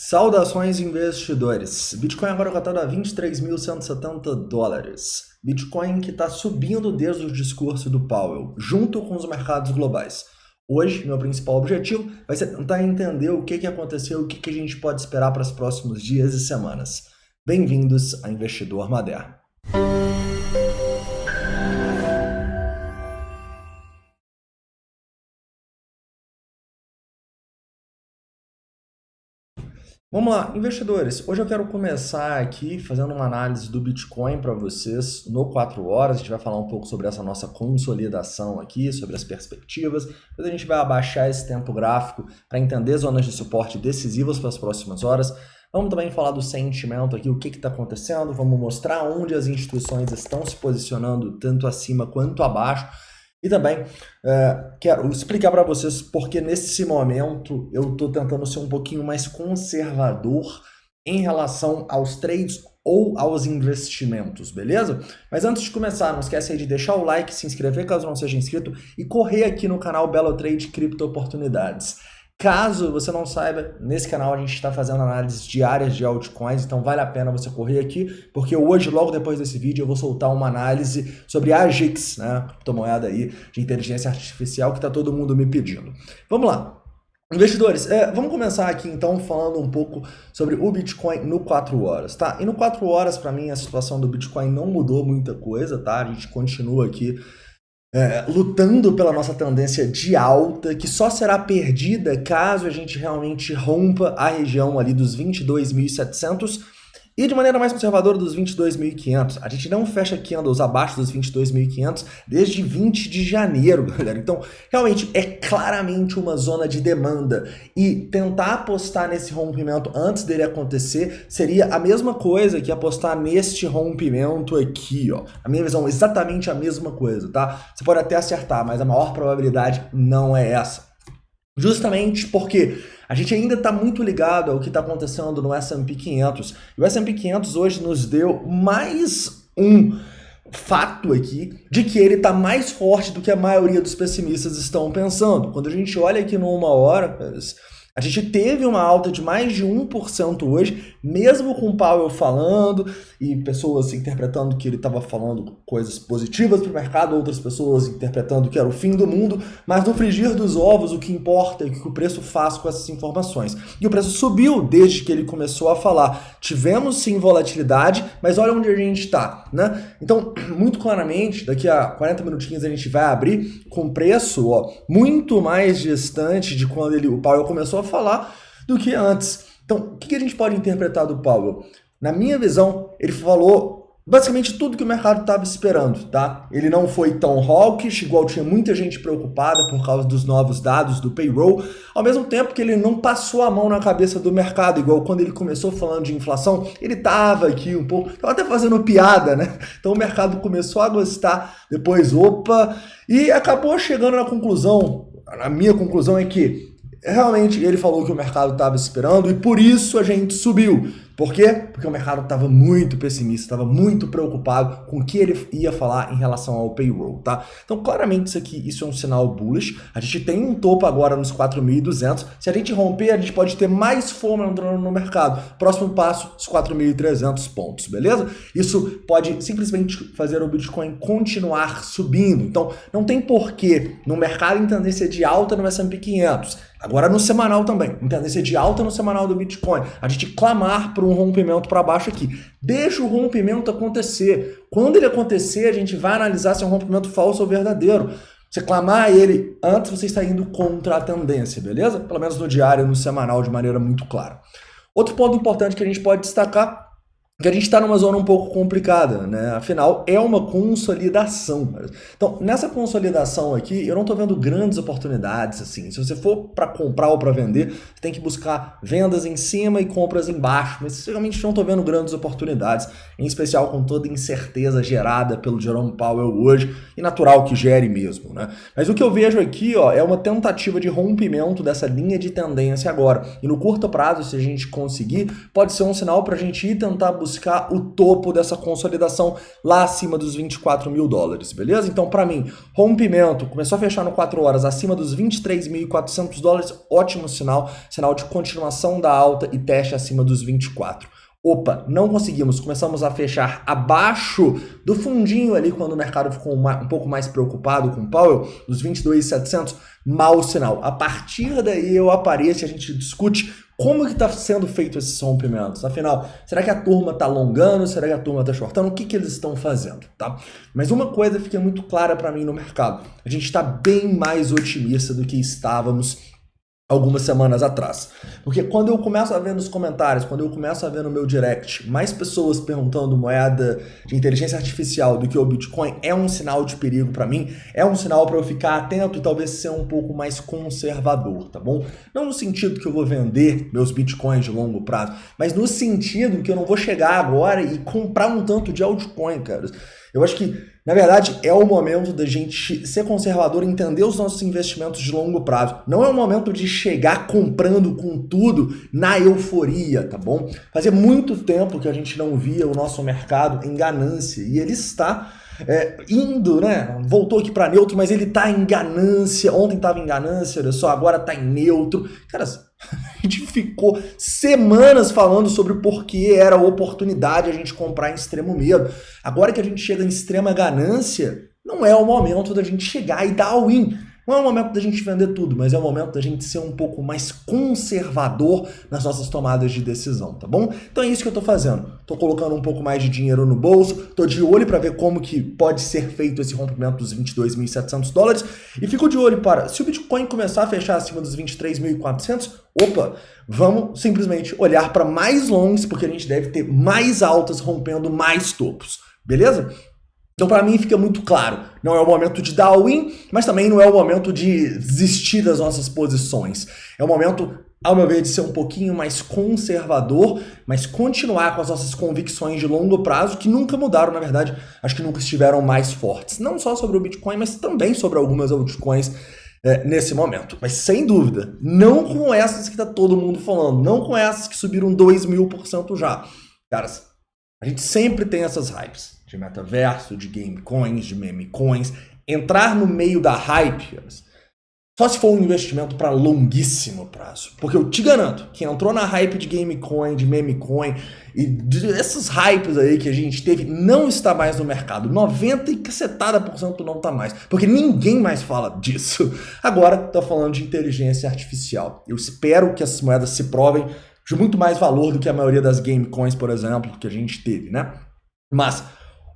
Saudações investidores. Bitcoin agora cotado a 23.170 dólares. Bitcoin que está subindo desde o discurso do Powell, junto com os mercados globais. Hoje, meu principal objetivo vai ser tentar entender o que aconteceu e o que a gente pode esperar para os próximos dias e semanas. Bem-vindos a Investidor Moderno. Vamos lá, investidores. Hoje eu quero começar aqui fazendo uma análise do Bitcoin para vocês no 4 horas. A gente vai falar um pouco sobre essa nossa consolidação aqui, sobre as perspectivas. Depois a gente vai abaixar esse tempo gráfico para entender zonas de suporte decisivas para as próximas horas. Vamos também falar do sentimento aqui, o que está acontecendo. Vamos mostrar onde as instituições estão se posicionando, tanto acima quanto abaixo. E também quero explicar para vocês porque nesse momento eu estou tentando ser um pouquinho mais conservador em relação aos trades ou aos investimentos, beleza? Mas antes de começar, não esquece aí de deixar o like, se inscrever caso não seja inscrito e correr aqui no canal Belo Trade Cripto Oportunidades. Caso você não saiba, nesse canal a gente está fazendo análises diárias de altcoins, então vale a pena você correr aqui, porque hoje, logo depois desse vídeo, eu vou soltar uma análise sobre a AGIX, né, criptomoeda aí de inteligência artificial que está todo mundo me pedindo. Vamos lá. Investidores, vamos começar aqui então falando um pouco sobre o Bitcoin no 4 horas, tá? E no 4 horas, para mim, a situação do Bitcoin não mudou muita coisa, tá? A gente continua aqui lutando pela nossa tendência de alta, que só será perdida caso a gente realmente rompa a região ali dos 22.700 e de maneira mais conservadora dos 22.500. A gente não fecha candles abaixo dos 22.500 desde 20 de janeiro, galera. Então, realmente, é claramente uma zona de demanda. E tentar apostar nesse rompimento antes dele acontecer seria a mesma coisa que apostar neste rompimento aqui, ó. A minha visão é exatamente a mesma coisa, tá? Você pode até acertar, mas a maior probabilidade não é essa. Justamente porque a gente ainda está muito ligado ao que está acontecendo no S&P 500. E o S&P 500 hoje nos deu mais um fato aqui de que ele está mais forte do que a maioria dos pessimistas estão pensando. Quando a gente olha aqui no 1 hora, a gente teve uma alta de mais de 1% hoje, mesmo com o Powell falando e pessoas interpretando que ele estava falando coisas positivas para o mercado, outras pessoas interpretando que era o fim do mundo, mas no frigir dos ovos o que importa é o que o preço faz com essas informações. E o preço subiu desde que ele começou a falar. Tivemos sim volatilidade, mas olha onde a gente está, né? Então, muito claramente, daqui a 40 minutinhos a gente vai abrir com preço muito mais distante de quando o Powell começou a falar do que antes. Então, o que a gente pode interpretar do Powell? Na minha visão, ele falou basicamente tudo que o mercado estava esperando, tá? Ele não foi tão hawkish, igual tinha muita gente preocupada por causa dos novos dados do payroll, ao mesmo tempo que ele não passou a mão na cabeça do mercado, igual quando ele começou falando de inflação, ele estava aqui um pouco, estava até fazendo piada, né? Então o mercado começou a gostar, depois opa, e acabou chegando na conclusão, a minha conclusão é que realmente ele falou que o mercado estava esperando e por isso a gente subiu. Por quê? Porque o mercado estava muito pessimista, estava muito preocupado com o que ele ia falar em relação ao payroll, tá? Então, claramente isso é um sinal bullish. A gente tem um topo agora nos 4.200. Se a gente romper, a gente pode ter mais FOMO entrando no mercado. Próximo passo, os 4.300 pontos, beleza? Isso pode simplesmente fazer o Bitcoin continuar subindo. Então, não tem porquê no mercado em tendência de alta no S&P 500. Agora no semanal também, em tendência de alta no semanal do Bitcoin, a gente clamar por um rompimento para baixo aqui. Deixa o rompimento acontecer. Quando ele acontecer, a gente vai analisar se é um rompimento falso ou verdadeiro. Você clamar ele antes, você está indo contra a tendência, beleza? Pelo menos no diário, no semanal, de maneira muito clara. Outro ponto importante que a gente pode destacar que a gente está numa zona um pouco complicada, né? Afinal, é uma consolidação. Então, nessa consolidação aqui, eu não estou vendo grandes oportunidades, assim. Se você for para comprar ou para vender, você tem que buscar vendas em cima e compras embaixo. Mas, realmente, não estou vendo grandes oportunidades, em especial com toda a incerteza gerada pelo Jerome Powell hoje, e natural que gere mesmo, né? Mas o que eu vejo aqui, é uma tentativa de rompimento dessa linha de tendência agora. E no curto prazo, se a gente conseguir, pode ser um sinal para a gente ir tentar buscar buscar o topo dessa consolidação lá acima dos 24 mil dólares, beleza? Então, para mim, rompimento, começou a fechar no 4 horas acima dos 23.400 dólares, ótimo sinal, sinal de continuação da alta e teste acima dos 24. Opa, não conseguimos, começamos a fechar abaixo do fundinho ali quando o mercado ficou um pouco mais preocupado com o Powell, dos 22.700, mau sinal. A partir daí eu apareço e a gente discute como que está sendo feito esses rompimentos. Afinal, será que a turma está alongando? Será que a turma está shortando? O que eles estão fazendo, tá? Mas uma coisa fica muito clara para mim no mercado. A gente está bem mais otimista do que estávamos algumas semanas atrás. Porque quando eu começo a ver nos comentários, quando eu começo a ver no meu direct, mais pessoas perguntando moeda de inteligência artificial do que o Bitcoin, é um sinal de perigo para mim, é um sinal para eu ficar atento e talvez ser um pouco mais conservador, tá bom? Não no sentido que eu vou vender meus Bitcoins de longo prazo, mas no sentido que eu não vou chegar agora e comprar um tanto de altcoin, cara. Eu acho que, na verdade, é o momento da gente ser conservador e entender os nossos investimentos de longo prazo. Não é o momento de chegar comprando com tudo na euforia, tá bom? Fazia muito tempo que a gente não via o nosso mercado em ganância e ele está indo, né? Voltou aqui para neutro, mas ele tá em ganância. Ontem estava em ganância, olha só, agora tá em neutro. Cara, a gente ficou semanas falando sobre o porquê era a oportunidade a gente comprar em extremo medo. Agora que a gente chega em extrema ganância, não é o momento da gente chegar e dar all-in. Não é o momento da gente vender tudo, mas é o momento da gente ser um pouco mais conservador nas nossas tomadas de decisão, tá bom? Então é isso que eu tô fazendo. Tô colocando um pouco mais de dinheiro no bolso, tô de olho para ver como que pode ser feito esse rompimento dos 22.700 dólares e fico de olho para, se o Bitcoin começar a fechar acima dos 23.400, opa, vamos simplesmente olhar para mais longs, porque a gente deve ter mais altas rompendo mais topos, beleza? Então, para mim, fica muito claro, não é o momento de dar all-in, mas também não é o momento de desistir das nossas posições. É o momento, ao meu ver, de ser um pouquinho mais conservador, mas continuar com as nossas convicções de longo prazo, que nunca mudaram, na verdade, acho que nunca estiveram mais fortes. Não só sobre o Bitcoin, mas também sobre algumas altcoins nesse momento. Mas, sem dúvida, não com essas que tá todo mundo falando, não com essas que subiram 2.000% já. Caras, a gente sempre tem essas hypes de metaverso, de game coins, de meme coins. Entrar no meio da hype, só se for um investimento para longuíssimo prazo. Porque eu te garanto, que entrou na hype de game coin, de meme coin, e esses hypes aí que a gente teve, não está mais no mercado. 90 e cacetada por cento não está mais. Porque ninguém mais fala disso. Agora, tô falando de inteligência artificial. Eu espero que essas moedas se provem de muito mais valor do que a maioria das game coins, por exemplo, que a gente teve, né? Mas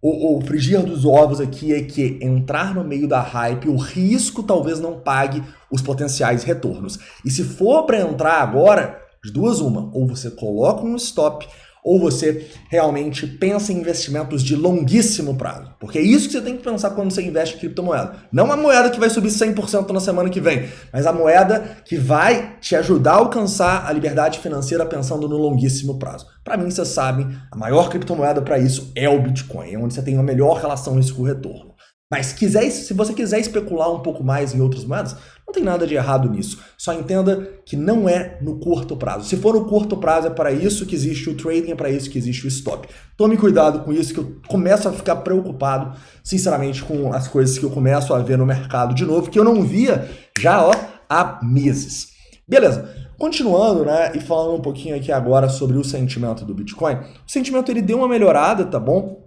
o frigir dos ovos aqui é que entrar no meio da hype, o risco talvez não pague os potenciais retornos. E se for para entrar agora, de duas uma, ou você coloca um stop, ou você realmente pensa em investimentos de longuíssimo prazo. Porque é isso que você tem que pensar quando você investe em criptomoeda. Não a moeda que vai subir 100% na semana que vem, mas a moeda que vai te ajudar a alcançar a liberdade financeira pensando no longuíssimo prazo. Para mim, vocês sabem, a maior criptomoeda para isso é o Bitcoin, é onde você tem uma melhor relação risco-retorno. Mas se você quiser especular um pouco mais em outras moedas, não tem nada de errado nisso. Só entenda que não é no curto prazo. Se for no curto prazo, é para isso que existe o trading, é para isso que existe o stop. Tome cuidado com isso, que eu começo a ficar preocupado, sinceramente, com as coisas que eu começo a ver no mercado de novo, que eu não via já há meses. Beleza. Continuando, né, e falando um pouquinho aqui agora sobre o sentimento do Bitcoin. O sentimento ele deu uma melhorada, tá bom?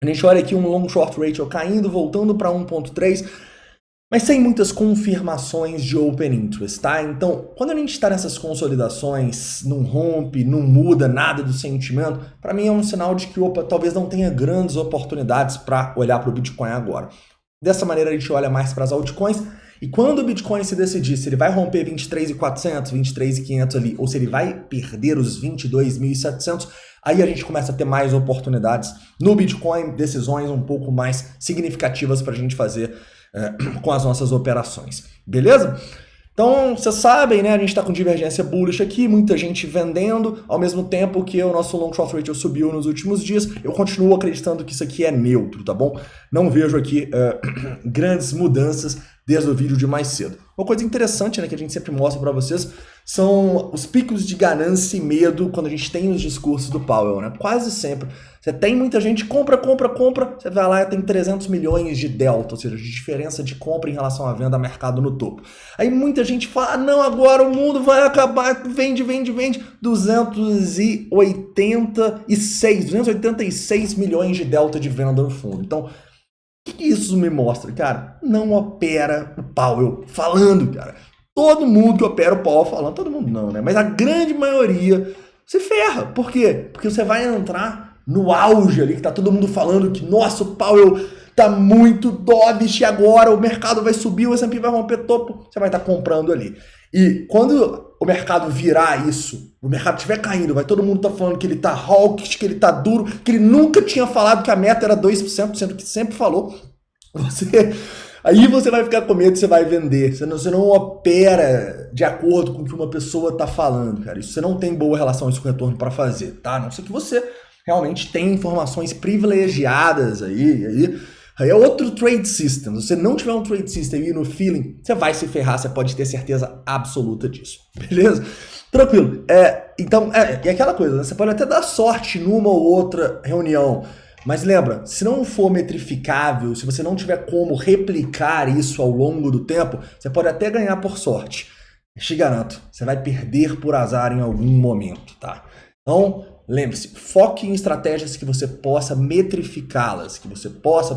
A gente olha aqui um long short ratio caindo, voltando para 1.3, mas sem muitas confirmações de open interest, tá? Então, quando a gente está nessas consolidações, não rompe, não muda nada do sentimento, para mim é um sinal de que, talvez não tenha grandes oportunidades para olhar para o Bitcoin agora. Dessa maneira, a gente olha mais para as altcoins, e quando o Bitcoin se decidir se ele vai romper 23.400, 23.500 ali, ou se ele vai perder os 22.700, aí a gente começa a ter mais oportunidades no Bitcoin, decisões um pouco mais significativas para a gente fazer com as nossas operações. Beleza? Então, vocês sabem, né? A gente está com divergência bullish aqui, muita gente vendendo, ao mesmo tempo que o nosso long short ratio subiu nos últimos dias. Eu continuo acreditando que isso aqui é neutro, tá bom? Não vejo aqui grandes mudanças desde o vídeo de mais cedo. Uma coisa interessante, né, que a gente sempre mostra para vocês são os picos de ganância e medo quando a gente tem os discursos do Powell, né? Quase sempre. Você tem muita gente, compra, você vai lá e tem 300 milhões de delta, ou seja, de diferença de compra em relação à venda a mercado no topo. Aí muita gente fala, não, agora o mundo vai acabar, vende, 286 milhões de delta de venda no fundo. Então, o que isso me mostra, cara? Não opera o Powell falando, cara. Todo mundo que opera o Powell falando, todo mundo não, né? Mas a grande maioria se ferra. Por quê? Porque você vai entrar no auge ali, que tá todo mundo falando que, nossa, o Powell tá muito dovish e agora o mercado vai subir, o S&P vai romper topo, você vai estar comprando ali. E quando o mercado virar isso, o mercado estiver caindo, vai todo mundo tá falando que ele tá hawkish, que ele tá duro, que ele nunca tinha falado que a meta era 2%, sendo que sempre falou. Aí você vai ficar com medo e você vai vender. Você não opera de acordo com o que uma pessoa tá falando, cara. Isso você não tem boa relação com retorno para fazer, tá? A não ser que você realmente tenha informações privilegiadas aí é outro trade system. Se você não tiver um trade system aí no feeling, você vai se ferrar, você pode ter certeza absoluta disso. Beleza? Tranquilo. Então, é aquela coisa, né? Você pode até dar sorte numa ou outra reunião, mas lembra, se não for metrificável, se você não tiver como replicar isso ao longo do tempo, você pode até ganhar por sorte. Mas te garanto, você vai perder por azar em algum momento, tá? Então, lembre-se, foque em estratégias que você possa metrificá-las, que você possa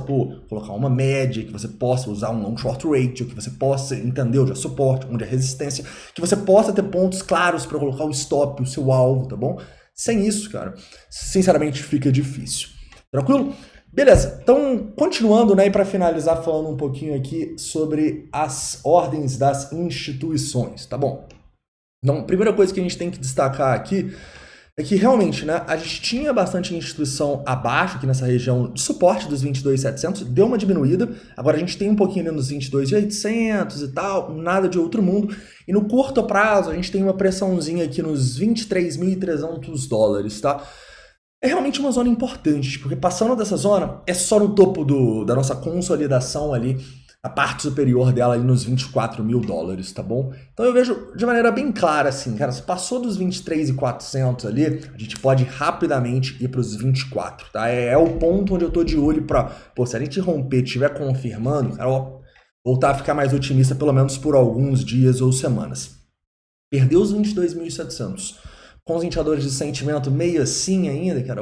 colocar uma média, que você possa usar um long short ratio, que você possa entender onde é suporte, onde é resistência, que você possa ter pontos claros para colocar o stop, o seu alvo, tá bom? Sem isso, cara, sinceramente fica difícil. Tranquilo? Beleza, então continuando, né, e para finalizar falando um pouquinho aqui sobre as ordens das instituições, tá bom? Então, a primeira coisa que a gente tem que destacar aqui é que realmente, né, a gente tinha bastante instituição abaixo aqui nessa região de suporte dos 22.700, deu uma diminuída, agora a gente tem um pouquinho ali nos 22.800 e tal, nada de outro mundo, e no curto prazo a gente tem uma pressãozinha aqui nos 23.300 dólares, tá? É realmente uma zona importante, porque passando dessa zona é só no topo da nossa consolidação ali, a parte superior dela ali nos 24 mil dólares, tá bom? Então eu vejo de maneira bem clara assim, cara, se passou dos 23.400 ali, a gente pode rapidamente ir para os 24, tá? É o ponto onde eu tô de olho para, se a gente romper, estiver confirmando, cara, voltar a ficar mais otimista pelo menos por alguns dias ou semanas. Perdeu os 22.700. Com os indicadores de sentimento meio assim ainda, cara,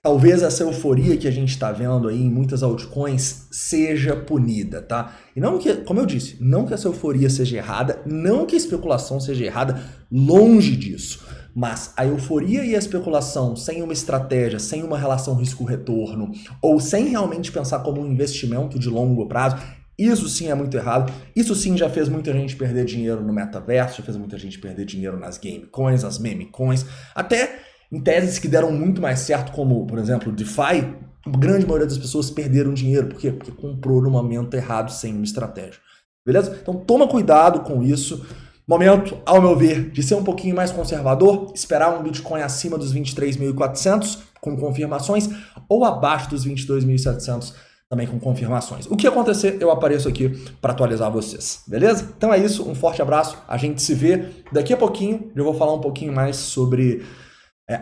talvez essa euforia que a gente está vendo aí em muitas altcoins seja punida, tá? E não que, como eu disse, não que essa euforia seja errada, não que a especulação seja errada, longe disso. Mas a euforia e a especulação sem uma estratégia, sem uma relação risco-retorno, ou sem realmente pensar como um investimento de longo prazo, isso sim é muito errado, isso sim já fez muita gente perder dinheiro no metaverso, já fez muita gente perder dinheiro nas gamecoins, nas memecoins, até em teses que deram muito mais certo, como, por exemplo, DeFi, a grande maioria das pessoas perderam dinheiro. Por quê? Porque comprou no momento errado, sem uma estratégia. Beleza? Então toma cuidado com isso. Momento, ao meu ver, de ser um pouquinho mais conservador, esperar um Bitcoin acima dos 23.400 com confirmações, ou abaixo dos 22.700 também com confirmações. O que acontecer, eu apareço aqui para atualizar vocês, beleza? Então é isso, um forte abraço, a gente se vê daqui a pouquinho, eu vou falar um pouquinho mais sobre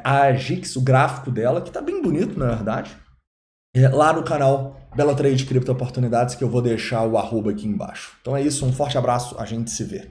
a GIX, o gráfico dela, que tá bem bonito, na verdade, lá no canal Bela Trade Cripto Oportunidades, que eu vou deixar o arroba aqui embaixo. Então é isso, um forte abraço, a gente se vê.